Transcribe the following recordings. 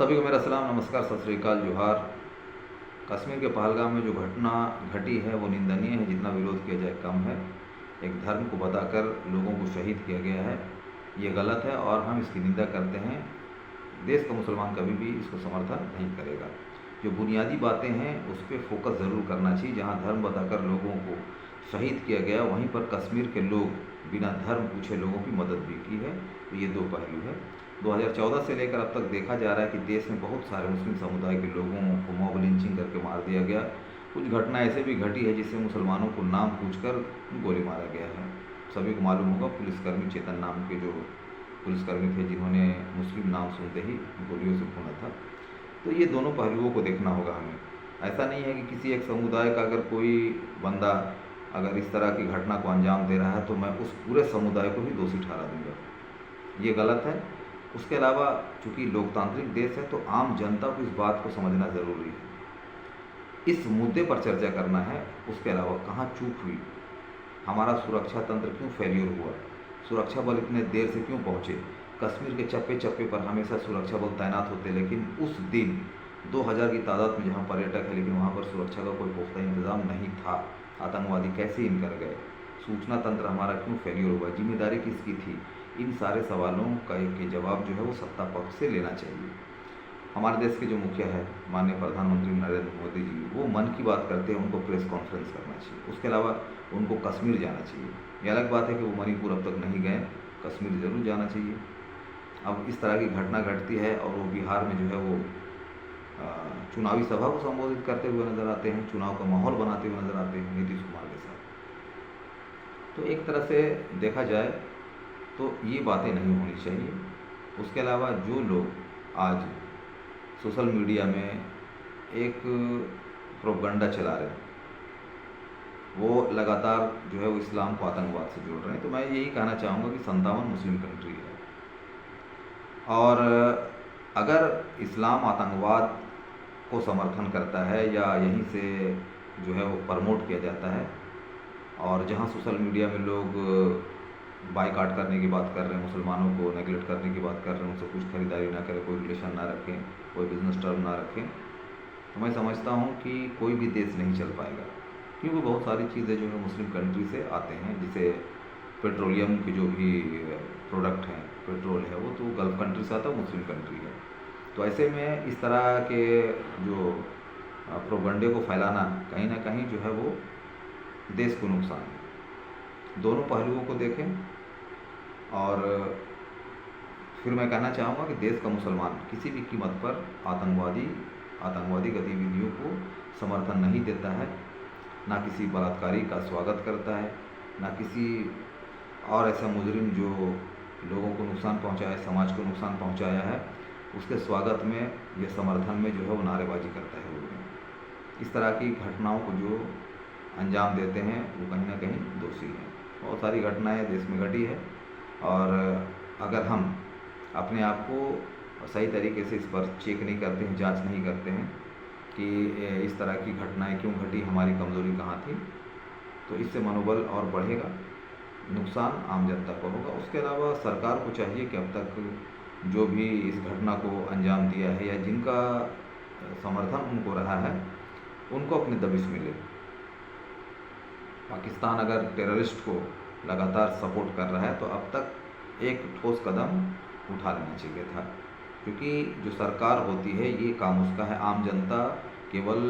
सभी को मेरा सलाम, नमस्कार, सत श्री अकाल, जोहार। कश्मीर के पहलगाम में जो घटना घटी है वो निंदनीय है, जितना विरोध किया जाए कम है। एक धर्म को बताकर लोगों को शहीद किया गया है, ये गलत है और हम इसकी निंदा करते हैं। देश का मुसलमान कभी भी इसको समर्थन नहीं करेगा। जो बुनियादी बातें हैं उस पर फोकस ज़रूर करना चाहिए। जहाँ धर्म बताकर लोगों को शहीद किया गया, वहीं पर कश्मीर के लोग बिना धर्म पूछे लोगों की मदद भी की है। तो ये दो पहलू है। 2014 से लेकर अब तक देखा जा रहा है कि देश में बहुत सारे मुस्लिम समुदाय के लोगों को मॉब लिंचिंग करके मार दिया गया। कुछ घटना ऐसे भी घटी है जिससे मुसलमानों को नाम पूछकर गोली मारा गया है। सभी को मालूम होगा, पुलिसकर्मी चेतन नाम के जो पुलिसकर्मी थे जिन्होंने मुस्लिम नाम सुनते ही गोलियों से भूना था। तो ये दोनों पहलुओं को देखना होगा हमें। ऐसा नहीं है कि किसी एक समुदाय का अगर कोई बंदा अगर इस तरह की घटना को अंजाम दे रहा है तो मैं उस पूरे समुदाय को ही दोषी ठहरा दूंगा, ये गलत है। उसके अलावा चूँकि लोकतांत्रिक देश है तो आम जनता को इस बात को समझना ज़रूरी है। इस मुद्दे पर चर्चा करना है। उसके अलावा कहाँ चूक हुई, हमारा सुरक्षा तंत्र क्यों फेलियर हुआ, सुरक्षा बल इतने देर से क्यों पहुँचे। कश्मीर के चप्पे चप्पे पर हमेशा सुरक्षा बल तैनात होते, लेकिन उस दिन 2000 की तादाद में जहाँ पर्यटक है, लेकिन वहाँ पर सुरक्षा का कोई पुख्ता इंतज़ाम नहीं था। आतंकवादी कैसे इन कर गए, सूचना तंत्र हमारा क्यों फेलियर हुआ, जिम्मेदारी किसकी थी। इन सारे सवालों का के जवाब जो है वो सत्ता पक्ष से लेना चाहिए। हमारे देश के जो मुखिया है माननीय प्रधानमंत्री नरेंद्र मोदी जी, वो मन की बात करते हैं, उनको प्रेस कॉन्फ्रेंस करना चाहिए। उसके अलावा उनको कश्मीर जाना चाहिए। ये अलग बात है कि वो मणिपुर अब तक नहीं गए, कश्मीर ज़रूर जाना चाहिए। अब इस तरह की घटना घटती है और वो बिहार में जो है वो चुनावी सभा को संबोधित करते हुए नजर आते हैं, चुनाव का माहौल बनाते हुए नजर आते हैं नीतीश कुमार के साथ। तो एक तरह से देखा जाए तो ये बातें नहीं होनी चाहिए। उसके अलावा जो लोग आज सोशल मीडिया में एक प्रोपगंडा चला रहे हैं, वो लगातार जो है वो इस्लाम को आतंकवाद से जोड़ रहे हैं। तो मैं यही कहना चाहूँगा कि 57 मुस्लिम कंट्री है और अगर इस्लाम आतंकवाद को समर्थन करता है या यहीं से जो है वो प्रमोट किया जाता है, और जहाँ सोशल मीडिया में लोग बाइकाट करने की बात कर रहे हैं, मुसलमानों को नेगलेक्ट करने की बात कर रहे हैं, उनसे कुछ खरीदारी ना करें, कोई रिलेशन ना रखें, कोई बिजनेस टर्म ना रखें, तो मैं समझता हूँ कि कोई भी देश नहीं चल पाएगा। क्योंकि बहुत सारी चीज़ें जो है मुस्लिम कंट्री से आते हैं, जैसे पेट्रोलियम के जो भी प्रोडक्ट हैं, पेट्रोल है, वो तो गल्फ़ कंट्री से आता है, मुस्लिम कंट्री है। तो ऐसे में इस तरह के जो प्रोपगंडे को फैलाना कहीं ना कहीं जो है वो देश को नुकसान है। दोनों पहलुओं को देखें और फिर मैं कहना चाहूँगा कि देश का मुसलमान किसी भी कीमत पर आतंकवादी गतिविधियों को समर्थन नहीं देता है, ना किसी बलात्कारी का स्वागत करता है, ना किसी और ऐसा मुजरिम जो लोगों को नुकसान पहुंचाया, समाज को नुकसान पहुंचाया है, उसके स्वागत में या समर्थन में जो है वो नारेबाजी करता है। लोग इस तरह की घटनाओं को जो अंजाम देते हैं वो कहीं ना कहीं दोषी हैं। बहुत सारी घटनाएं देश में घटी है और अगर हम अपने आप को सही तरीके से इस पर चेक नहीं करते हैं, जांच नहीं करते हैं कि इस तरह की घटनाएं क्यों घटी, हमारी कमज़ोरी कहाँ थी, तो इससे मनोबल और बढ़ेगा, नुकसान आम जनता को होगा। उसके अलावा सरकार को चाहिए कि अब तक जो भी इस घटना को अंजाम दिया है या जिनका समर्थन उनको रहा है, उनको अपनी दबिश मिले। पाकिस्तान अगर टेररिस्ट को लगातार सपोर्ट कर रहा है तो अब तक एक ठोस कदम उठा लेना चाहिए था, क्योंकि जो सरकार होती है ये काम उसका है। आम जनता केवल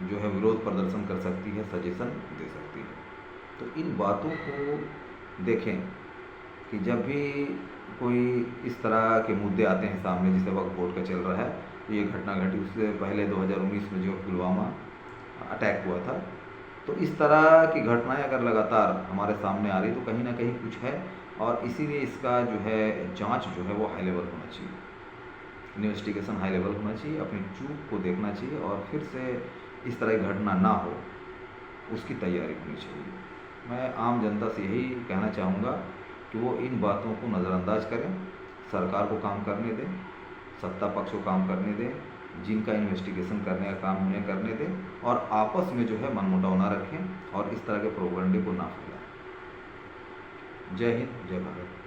जो है विरोध प्रदर्शन कर सकती है, सजेशन दे सकती है। तो इन बातों को देखें कि जब भी कोई इस तरह के मुद्दे आते हैं सामने, जिसे वक्त बोर्ड का चल रहा है, तो ये घटना घटी, उससे पहले 2019 में जो पुलवामा अटैक हुआ था, तो इस तरह की घटनाएं अगर लगातार हमारे सामने आ रही तो कहीं ना कहीं कुछ है, और इसीलिए इसका जो है जांच जो है वो हाई लेवल होना चाहिए, इन्वेस्टिगेशन हाई लेवल होना चाहिए, अपनी चूक को देखना चाहिए और फिर से इस तरह की घटना ना हो उसकी तैयारी होनी चाहिए। मैं आम जनता से यही कहना चाहूँगा कि वो इन बातों को नज़रअंदाज करें, सरकार को काम करने दें, सत्ता पक्ष को काम करने दें, जिनका इन्वेस्टिगेशन करने का काम उन्हें करने दें, और आपस में जो है मनमुटाव ना रखें और इस तरह के प्रोपगंडे को ना फैलाएं। जय हिंद, जय भारत।